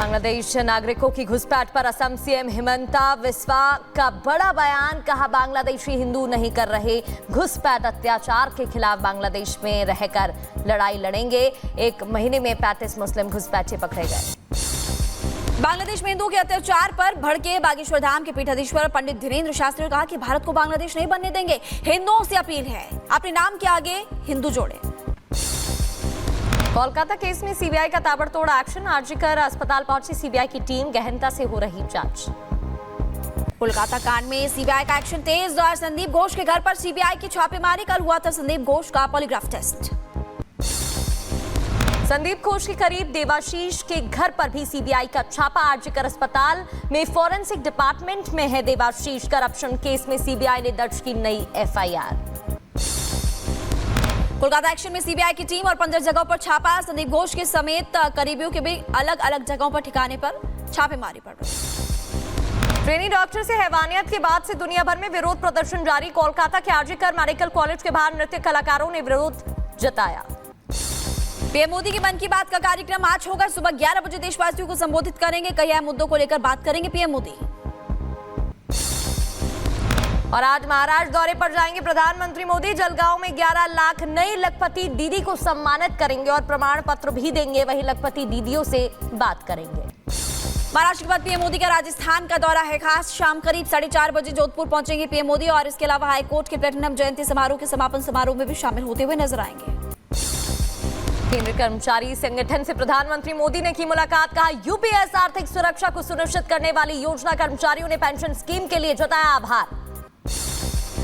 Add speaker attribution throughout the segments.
Speaker 1: बांग्लादेश नागरिकों की घुसपैठ पर असम सीएम हिमंता बिस्वा का बड़ा बयान। कहा, बांग्लादेशी हिंदू नहीं कर रहे घुसपैठ, अत्याचार के खिलाफ बांग्लादेश में रहकर लड़ाई लड़ेंगे। एक महीने में 35 मुस्लिम घुसपैठे पकड़े गए।
Speaker 2: बांग्लादेश में हिंदुओं के अत्याचार पर भड़के बागेश्वर धाम के पीठाधीश्वर पंडित धीरेन्द्र शास्त्री ने कहा कि भारत को बांग्लादेश नहीं बनने देंगे। हिंदुओं से अपील है, अपने नाम के आगे हिंदू जोड़ें।
Speaker 1: कोलकाता केस में सीबीआई का ताबड़तोड़ एक्शन। आरजीकर अस्पताल पहुंची सीबीआई की टीम, गहनता से हो रही जांच।
Speaker 2: कोलकाता कांड में सीबीआई का एक्शन तेज और संदीप घोष के घर पर सीबीआई की छापेमारी। कल हुआ था संदीप घोष का पॉलीग्राफ टेस्ट।
Speaker 1: संदीप घोष के करीब देवाशीष के घर पर भी सीबीआई का छापा। आरजीकर अस्पताल में फॉरेंसिक डिपार्टमेंट में है देवाशीष। करप्शन केस में सीबीआई ने दर्ज की नई एफआईआर।
Speaker 2: कोलकाता एक्शन में सीबीआई की टीम और 15 जगहों पर छापा। संदीप घोष के समेत करीबियों के भी अलग अलग जगहों पर ठिकाने पर छापेमारी पड़ रही।
Speaker 1: ट्रेनी डॉक्टर से हैवानियत के बाद से दुनिया भर में विरोध प्रदर्शन जारी। कोलकाता के आरजीकर मेडिकल कॉलेज के बाहर नृत्य कलाकारों ने विरोध जताया।
Speaker 2: पीएम मोदी की मन की बात का कार्यक्रम आज होगा। सुबह 11 बजे देशवासियों को संबोधित करेंगे। कई अहम मुद्दों को लेकर बात करेंगे पीएम मोदी।
Speaker 1: और आज महाराष्ट्र दौरे पर जाएंगे प्रधानमंत्री मोदी। जलगांव में 11 लाख नई लखपति दीदी को सम्मानित करेंगे और प्रमाण पत्र भी देंगे। वहीं लखपति दीदियों से बात करेंगे।
Speaker 2: महाराष्ट्र के बाद पीएम मोदी का राजस्थान का दौरा है खास। शाम करीब 4:30 बजे जोधपुर पहुंचेंगे पीएम मोदी और इसके अलावा हाईकोर्ट के प्लेटिनम जयंती समारोह के समापन समारोह में भी शामिल होते हुए नजर आएंगे।
Speaker 1: केंद्रीय कर्मचारी संगठन से प्रधानमंत्री मोदी ने की मुलाकात। कहा, यूपीएस आर्थिक सुरक्षा को सुनिश्चित करने वाली योजना। कर्मचारियों ने पेंशन स्कीम के लिए जताया आभार।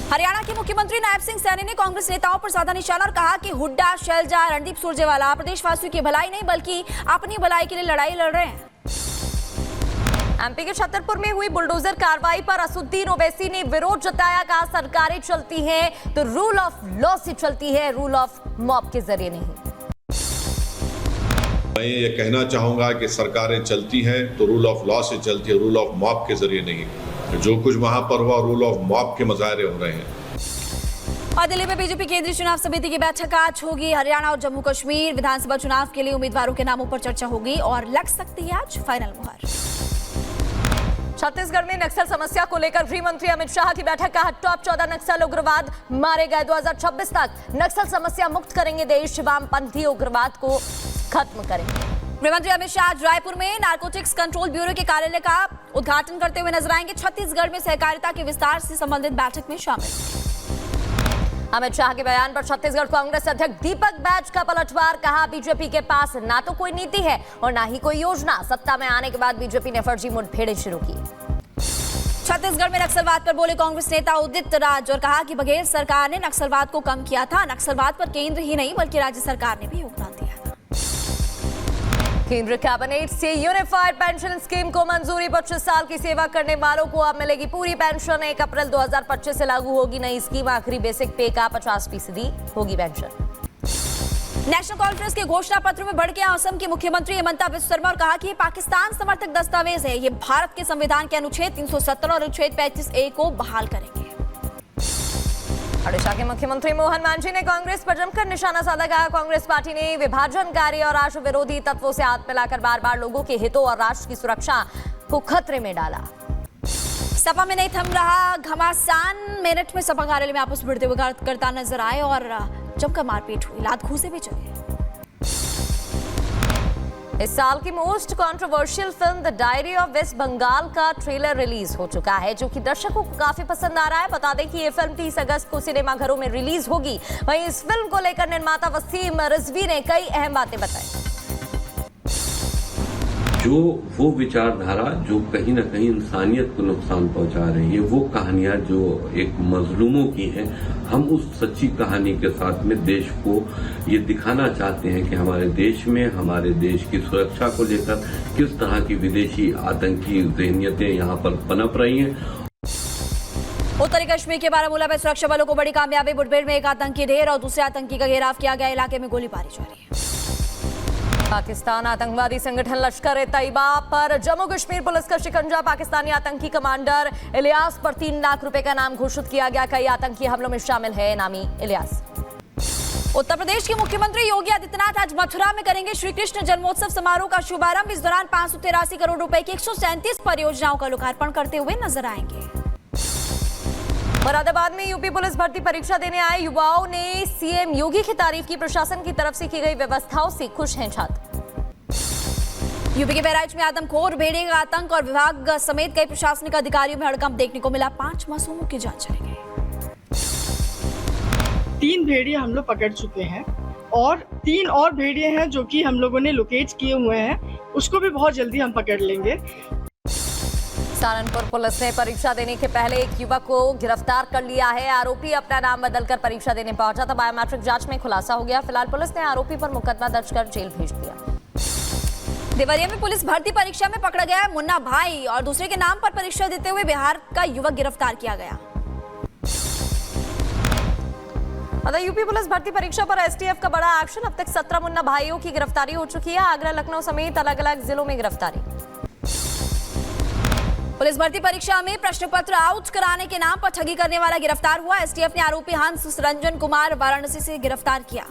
Speaker 2: हरियाणा के मुख्यमंत्री नायब सिंह सैनी ने कांग्रेस नेताओं पर साधा निशाना और कहा कि हुड्डा, शैलजा, रणदीप सुरजेवाला प्रदेशवासियों की भलाई नहीं बल्कि अपनी भलाई के लिए लड़ाई लड़ रहे हैं।
Speaker 1: एमपी के छतरपुर में हुई बुलडोजर कार्रवाई पर असुद्दीन ओवैसी ने विरोध जताया। कहा, सरकारें चलती हैं तो रूल ऑफ लॉ से चलती है, रूल ऑफ मॉब के जरिए नहीं।
Speaker 3: मैं ये कहना चाहूंगा कि सरकारें चलती हैं तो रूल ऑफ लॉ से चलती है, रूल ऑफ मॉब के जरिए नहीं। जो कुछ वहां पर हुआ रूल ऑफ मॉब के मुजाहरे हो रहे हैं।
Speaker 2: और दिल्ली में बीजेपी केंद्रीय चुनाव समिति की बैठक आज होगी। हरियाणा और जम्मू कश्मीर विधानसभा चुनाव के लिए उम्मीदवारों के नामों पर चर्चा होगी और लग सकती है आज फाइनल मुहर।
Speaker 1: छत्तीसगढ़ में नक्सल समस्या को लेकर गृह मंत्री अमित शाह की बैठक। कहा, टॉप 14 नक्सल उग्रवाद मारे गए। 2026 तक नक्सल समस्या मुक्त करेंगे देश। वामपंथी उग्रवाद को खत्म करेंगे। गृहमंत्री अमित शाह आज रायपुर में नारकोटिक्स कंट्रोल ब्यूरो के कार्यालय का उद्घाटन करते हुए नजर आएंगे। छत्तीसगढ़ में सहकारिता के विस्तार से संबंधित बैठक में शामिल। अमित शाह के बयान पर छत्तीसगढ़ कांग्रेस अध्यक्ष दीपक बैज का पलटवार। कहा, बीजेपी के पास ना तो कोई नीति है और ना ही कोई योजना। सत्ता में आने के बाद बीजेपी ने फर्जी मुठभेड़ें शुरू की।
Speaker 2: छत्तीसगढ़ में नक्सलवाद पर बोले कांग्रेस नेता उदित राज और कहा कि बघेल सरकार ने नक्सलवाद को कम किया था। नक्सलवाद पर केंद्र ही नहीं बल्कि राज्य सरकार ने भी योगदान दिया था।
Speaker 1: केंद्र कैबिनेट से यूनिफाइड पेंशन स्कीम को मंजूरी। 25 साल की सेवा करने वालों को अब मिलेगी पूरी पेंशन। 1 अप्रैल 2025 से लागू होगी नई स्कीम। आखिरी बेसिक पे का 50% होगी पेंशन।
Speaker 2: नेशनल कॉन्फ्रेंस के घोषणा पत्र में बढ़ गया असम के मुख्यमंत्री हिमंता बिस्वा शर्मा और कहा कि ये पाकिस्तान समर्थक दस्तावेज है। ये भारत के संविधान के अनुच्छेद 370 और अनुच्छेद 35A को बहाल करेंगे।
Speaker 1: ओडिशा के मुख्यमंत्री मोहन मांझी ने कांग्रेस पर जमकर निशाना साधा। कहा, कांग्रेस पार्टी ने विभाजनकारी और राष्ट्र विरोधी तत्वों से हाथ मिलाकर बार बार लोगों के हितों और राष्ट्र की सुरक्षा को खतरे में डाला।
Speaker 2: सपा में नहीं थम रहा घमासान। मेरठ में सपा कार्यालय में आपस भिड़ते हुए कार्यकर्ता नजर आए और जमकर मारपीट हुई। लात घूंसे भी चले।
Speaker 1: इस साल की most controversial film the diary of West Bengal का ट्रेलर रिलीज हो चुका है, जो कि दर्शकों को काफी पसंद आ रहा है। बता दें कि ये फिल्म 30 अगस्त को सिनेमाघरों में रिलीज होगी। वहीं इस फिल्म को लेकर निर्माता वसीम रिजवी ने कई अहम बातें बताई।
Speaker 4: जो वो विचारधारा जो कहीं ना कहीं इंसानियत को नुकसान पहुंचा रही है, वो कहानियां जो एक मजलूमों की हैं, हम उस सच्ची कहानी के साथ में देश को ये दिखाना चाहते हैं कि हमारे देश में हमारे देश की सुरक्षा को लेकर किस तरह की विदेशी आतंकी ज़हनियतें यहाँ पर पनप रही हैं।
Speaker 2: उत्तरी कश्मीर के बारामूला में सुरक्षा बलों को बड़ी कामयाबी। मुठभेड़ में एक आतंकी ढेर और दूसरे आतंकी का घेराव किया गया। इलाके में गोलीबारी जारी है।
Speaker 1: पाकिस्तान आतंकवादी संगठन लश्कर ए तैयबा पर जम्मू कश्मीर पुलिस का शिकंजा। पाकिस्तानी आतंकी कमांडर इलियास पर 3 लाख रुपए का नाम घोषित किया गया। कई आतंकी हमलों में शामिल है नामी इलियास।
Speaker 2: उत्तर प्रदेश के मुख्यमंत्री योगी आदित्यनाथ आज मथुरा में करेंगे श्री कृष्ण जन्मोत्सव समारोह का शुभारंभ। इस दौरान 583 करोड़ रुपए की 137 परियोजनाओं का लोकार्पण करते हुए नजर आएंगे।
Speaker 1: मुरादाबाद में यूपी पुलिस भर्ती परीक्षा देने आए युवाओं ने सीएम योगी की तारीफ की। प्रशासन की तरफ से की गई व्यवस्थाओं से खुश हैं छात्र।
Speaker 2: यूपी के बहराइच में आदमखोर भेड़िए का आतंक और विभाग समेत कई प्रशासनिक अधिकारियों में हड़कंप देखने को मिला। 5 मासूमों की जांच चलेगी।
Speaker 5: 3 भेड़िए हम लोग पकड़ चुके हैं और 3 और भेड़िए हैं जो कि हम लोगों ने लोकेट किए हुए हैं, उसको भी बहुत जल्दी हम पकड़ लेंगे।
Speaker 1: सहारनपुर पुलिस ने परीक्षा देने के पहले एक युवक को गिरफ्तार कर लिया है। आरोपी अपना नाम बदलकर परीक्षा देने पहुंचा था। बायोमेट्रिक जांच में खुलासा हो गया। फिलहाल पुलिस ने आरोपी पर मुकदमा दर्ज कर जेल भेज दिया।
Speaker 2: देवरिया में पुलिस भर्ती परीक्षा में पकड़ा गया मुन्ना भाई और दूसरे के नाम पर परीक्षा देते हुए बिहार का युवक गिरफ्तार किया गया।
Speaker 1: यूपी पुलिस भर्ती परीक्षा पर एसटीएफ का बड़ा एक्शन। अब तक 17 मुन्ना भाइयों की गिरफ्तारी हो चुकी है। आगरा, लखनऊ समेत अलग अलग जिलों में गिरफ्तारी।
Speaker 2: पुलिस भर्ती परीक्षा में प्रश्न पत्र आउट कराने के नाम पर ठगी करने वाला गिरफ्तार हुआ। एसटीएफ ने आरोपी हंस रंजन कुमार वाराणसी से गिरफ्तार किया।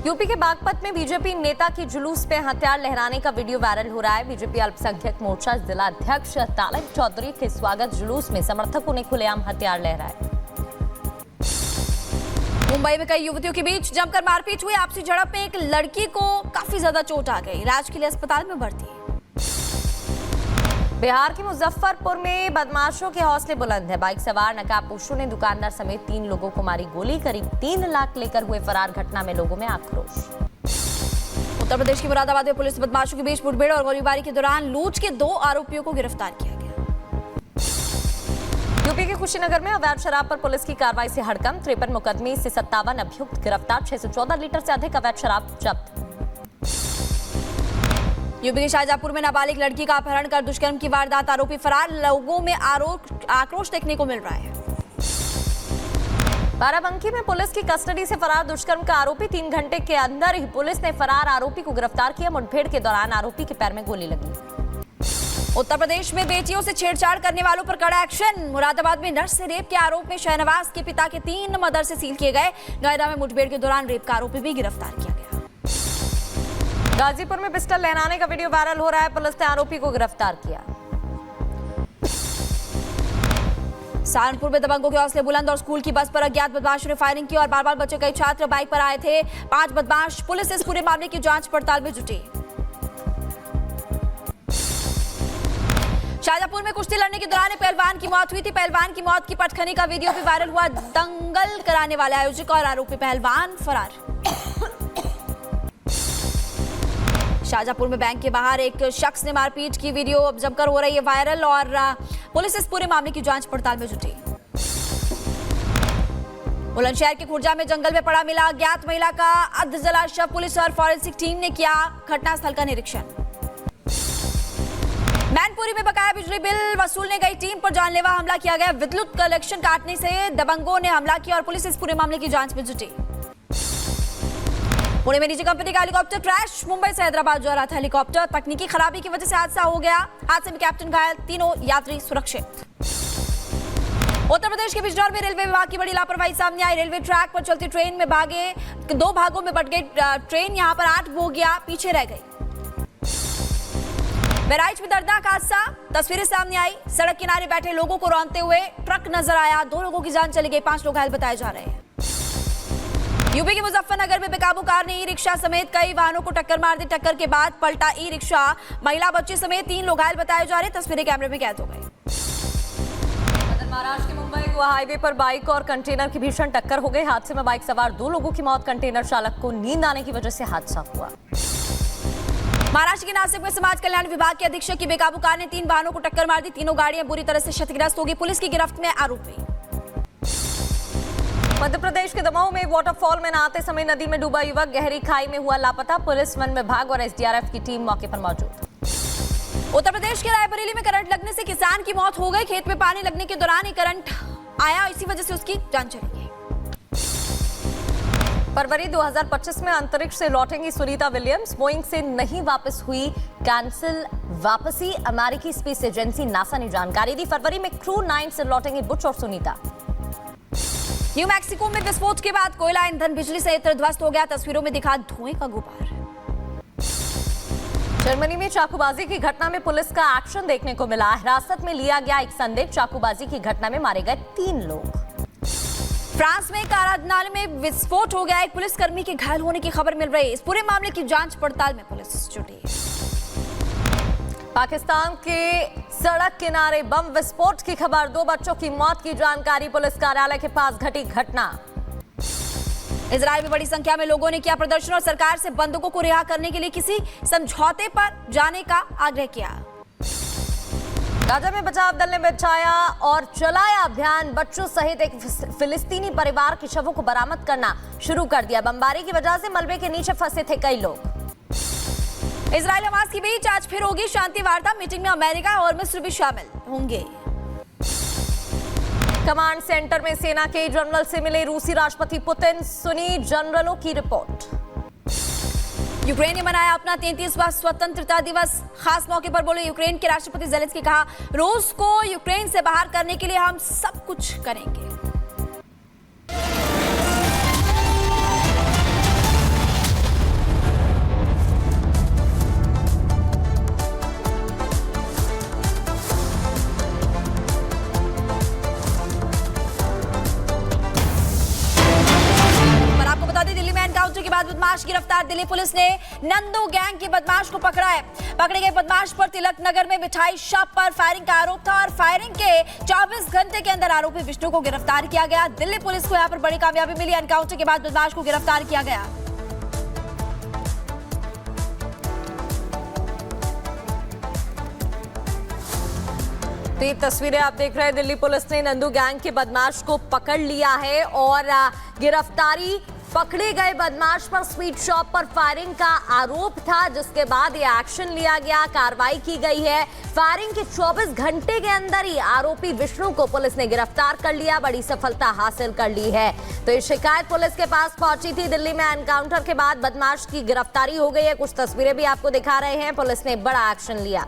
Speaker 1: यूपी के बागपत में बीजेपी नेता की जुलूस पे हथियार लहराने का वीडियो वायरल हो रहा है। बीजेपी अल्पसंख्यक मोर्चा जिला अध्यक्ष तालिब चौधरी के स्वागत जुलूस में समर्थकों ने खुलेआम हथियार लहराए।
Speaker 2: मुंबई में कई युवतियों के बीच जमकर मारपीट हुई। आपसी झड़प में एक लड़की को काफी ज्यादा चोट आ गई। इलाज के लिए अस्पताल में भर्ती।
Speaker 1: बिहार के मुजफ्फरपुर में बदमाशों के हौसले बुलंद है। बाइक सवार नकाबपोशों ने दुकानदार समेत 3 लोगों को मारी गोली। करीब 3 लाख लेकर हुए फरार। घटना में लोगों में आक्रोश।
Speaker 2: उत्तर प्रदेश के मुरादाबाद में पुलिस बदमाशों के बीच मुठभेड़ और गोलीबारी के दौरान लूट के 2 आरोपियों को गिरफ्तार किया गया।
Speaker 1: यूपी के कुशीनगर में अवैध शराब पर पुलिस की कार्रवाई से हड़कंप। 53 मुकदमे से 57 अभियुक्त गिरफ्तार। 614 लीटर से अधिक अवैध शराब जब्त।
Speaker 2: यूपी के शाहजहांपुर में नाबालिग लड़की का अपहरण कर दुष्कर्म की वारदात। आरोपी फरार। लोगों में आक्रोश देखने को मिल रहा है।
Speaker 1: बाराबंकी में पुलिस की कस्टडी से फरार दुष्कर्म का आरोपी। 3 घंटे के अंदर ही पुलिस ने फरार आरोपी को गिरफ्तार किया। मुठभेड़ के दौरान आरोपी के पैर में गोली लगी।
Speaker 2: उत्तर प्रदेश में बेटियों से छेड़छाड़ करने वालों पर कड़ा एक्शन। मुरादाबाद में नर्स से रेप के आरोप में शहनवाज के पिता के 3 मदरसे सील किए गए। नोएडा में मुठभेड़ के दौरान रेप का आरोपी भी गिरफ्तार किया गया।
Speaker 1: गाजीपुर में पिस्टल लहराने का वीडियो वायरल हो रहा है। पुलिस ने आरोपी को गिरफ्तार किया।
Speaker 2: सहारनपुर में दबंगों के हौसले बुलंद और स्कूल की बस पर अज्ञात बदमाशों ने फायरिंग की और बार-बार बचे कई छात्र बाइक पर आए थे। 5 बदमाश। पुलिस इस पूरे मामले की जांच पड़ताल में जुटी। शाहजहांपुर में कुश्ती लड़ने के दौरान पहलवान की मौत हुई थी। पहलवान की मौत की पटखनी का वीडियो भी वायरल हुआ। दंगल कराने वाले आयोजक और आरोपी पहलवान फरार। शाहजहांपुर में बैंक के बाहर एक शख्स ने मारपीट की वीडियो अब जमकर हो रही है वायरल और पुलिस इस पूरे मामले की जांच पड़ताल में जुटी। बुलंदशहर के खुर्जा में जंगल में पड़ा मिला अज्ञात महिला का अर्धजला शव। पुलिस और फॉरेंसिक टीम ने किया घटनास्थल का निरीक्षण। मैनपुरी में बकाया बिजली बिल वसूलने गई टीम पर जानलेवा हमला किया गया। विद्युत कनेक्शन काटने से दबंगों ने हमला किया और पुलिस इस पूरे मामले की जांच में जुटी। पुणे में निजी कंपनी का हेलीकॉप्टर क्रैश। मुंबई से हैदराबाद जा रहा था हेलीकॉप्टर। तकनीकी खराबी की वजह से हादसा हो गया। हादसे में कैप्टन घायल, 3 यात्री सुरक्षित। उत्तर प्रदेश के बिजनौर में रेलवे विभाग की बड़ी लापरवाही सामने आई। रेलवे ट्रैक पर चलती ट्रेन में 2 भागों में बट गई ट्रेन। यहां पर 8 बोगियां पीछे रह गई। बहराइच में दर्दनाक हादसा। तस्वीरें सामने आई। सड़क किनारे बैठे लोगों को रौंदते हुए ट्रक नजर आया। 2 लोगों की जान चली गई। 5 लोग घायल बताए जा रहे हैं। यूपी के मुजफ्फरनगर में बेकाबू कार ने ई-रिक्शा समेत कई वाहनों को टक्कर मार दी। टक्कर के बाद पलटा ई-रिक्शा। महिला बच्ची समेत 3 लोग घायल बताए जा रहे। तस्वीरें कैमरे में कैद हो गई।
Speaker 1: महाराष्ट्र के मुंबई गोवा हाईवे पर बाइक और कंटेनर की भीषण टक्कर हो गई। हादसे में बाइक सवार 2 लोगों की मौत। कंटेनर चालक को नींद आने की वजह से हादसा हुआ।
Speaker 2: महाराष्ट्र के नासिक में समाज कल्याण विभाग के अधीक्षक की बेकाबू कार ने 3 वाहनों को टक्कर मार दी। तीनों गाड़ियां बुरी तरह से क्षतिग्रस्त हो गई। पुलिस की गिरफ्त में आरोपी।
Speaker 1: मध्य प्रदेश के दमोह में वाटरफॉल में नहाते समय नदी में डूबा युवक गहरी खाई में हुआ लापता। पुलिस, वन विभाग और एसडीआरएफ की टीम मौके पर मौजूद।
Speaker 2: उत्तर प्रदेश के रायबरेली में करंट लगने से किसान की मौत हो गई। खेत में पानी लगने के दौरान ही करंट आया। इसी वजह से उसकी जान चली गई।
Speaker 1: फरवरी 2025 में अंतरिक्ष से लौटेंगी सुनीता विलियम्स। बोइंग से नहीं वापस हुई कैंसिल वापसी। अमेरिकी स्पेस एजेंसी नासा ने जानकारी दी। फरवरी में क्रू 9 से लौटेंगे बुच और सुनीता।
Speaker 2: न्यू मैक्सिको में विस्फोट के बाद कोयला ईंधन बिजली से ध्वस्त हो गया। तस्वीरों में दिखा धुएं का गुबार।
Speaker 1: जर्मनी में चाकूबाजी की घटना में पुलिस का एक्शन देखने को मिला। हिरासत में लिया गया एक संदिग्ध। चाकूबाजी की घटना में मारे गए 3 लोग।
Speaker 2: फ्रांस में आराधनालय में विस्फोट हो गया। एक पुलिसकर्मी के घायल होने की खबर मिल रही है। इस पूरे मामले की जांच पड़ताल में पुलिस जुटी है।
Speaker 1: पाकिस्तान के सड़क किनारे बम विस्फोट की खबर। 2 बच्चों की मौत की जानकारी। पुलिस कार्यालय के पास घटी घटना।
Speaker 2: इजराइल में बड़ी संख्या में लोगों ने किया प्रदर्शन और सरकार से बंधकों को रिहा करने के लिए किसी समझौते पर जाने का आग्रह किया।
Speaker 1: गाजा में बचाव दल ने बिछाया और चलाया अभियान। बच्चों सहित एक फिलिस्तीनी परिवार के शवों को बरामद करना शुरू कर दिया। बमबारी की वजह से मलबे के नीचे फंसे थे कई लोग।
Speaker 2: इजराइल हमास के बीच आज फिर होगी शांति वार्ता। मीटिंग में अमेरिका और मिस्र भी शामिल होंगे।
Speaker 1: कमांड सेंटर में सेना के जनरल से मिले रूसी राष्ट्रपति पुतिन। सुनी जनरलों की रिपोर्ट।
Speaker 2: यूक्रेन ने मनाया अपना 33वां स्वतंत्रता दिवस। खास मौके पर बोले यूक्रेन के राष्ट्रपति ज़ेलेंस्की। कहा रूस को यूक्रेन से बाहर करने के लिए हम सब कुछ करेंगे। के बाद बदमाश गिरफ्तार। दिल्ली पुलिस ने नंदू गैंग के बदमाश को पकड़ा है। पकड़े गए बदमाश पर तिलक नगर में मिठाई शॉप पर फायरिंग का आरोप था और फायरिंग के 24 घंटे के अंदर आरोपी विष्णु को गिरफ्तार किया गया। दिल्ली पुलिस को यहां पर बड़ी कामयाबी मिली। एनकाउंटर के बाद बदमाश को गिरफ्तार किया गया।
Speaker 1: तो ये तस्वीरें आप देख रहे हैं। दिल्ली पुलिस ने नंदू गैंग के बदमाश को पकड़ लिया है और गिरफ्तारी। पकड़े गए बदमाश पर स्वीट शॉप पर फायरिंग का आरोप था, जिसके बाद ये एक्शन लिया गया, कार्रवाई की गई है। फायरिंग के 24 घंटे के अंदर ही आरोपी विष्णु को पुलिस ने गिरफ्तार कर लिया। बड़ी सफलता हासिल कर ली है। तो ये शिकायत पुलिस के पास पहुंची थी। दिल्ली में एनकाउंटर के बाद बदमाश की गिरफ्तारी हो गई है। कुछ तस्वीरें भी आपको दिखा रहे हैं। पुलिस ने बड़ा एक्शन लिया।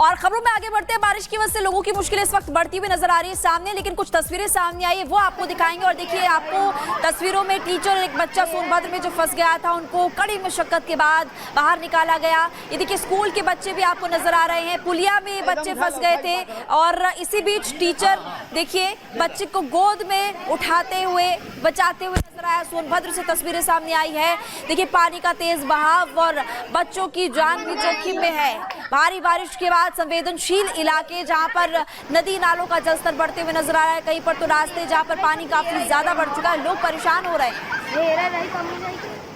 Speaker 2: और खबरों में आगे बढ़ते हैं। बारिश की वजह से लोगों की मुश्किलें इस वक्त बढ़ती हुई नजर आ रही है सामने, लेकिन कुछ तस्वीरें सामने आई है वो आपको दिखाएंगे। और देखिए, आपको तस्वीरों में टीचर और एक बच्चा सोनभद्र में जो फंस गया था, उनको कड़ी मशक्कत के बाद बाहर निकाला गया। ये देखिए, स्कूल के बच्चे भी आपको नजर आ रहे हैं। पुलिया में बच्चे फंस गए थे और इसी बीच टीचर देखिए बच्चे को गोद में उठाते हुए बचाते हुए नजर आया। सोनभद्र से तस्वीरें सामने आई है। देखिए, पानी का तेज बहाव और बच्चों की जान भी जोखिम में है। भारी बारिश के बाद संवेदनशील इलाके जहां पर नदी नालों का जलस्तर बढ़ते हुए नजर आ रहा है। कहीं पर तो रास्ते जहां पर पानी काफी ज्यादा बढ़ चुका है, लोग परेशान हो रहे हैं।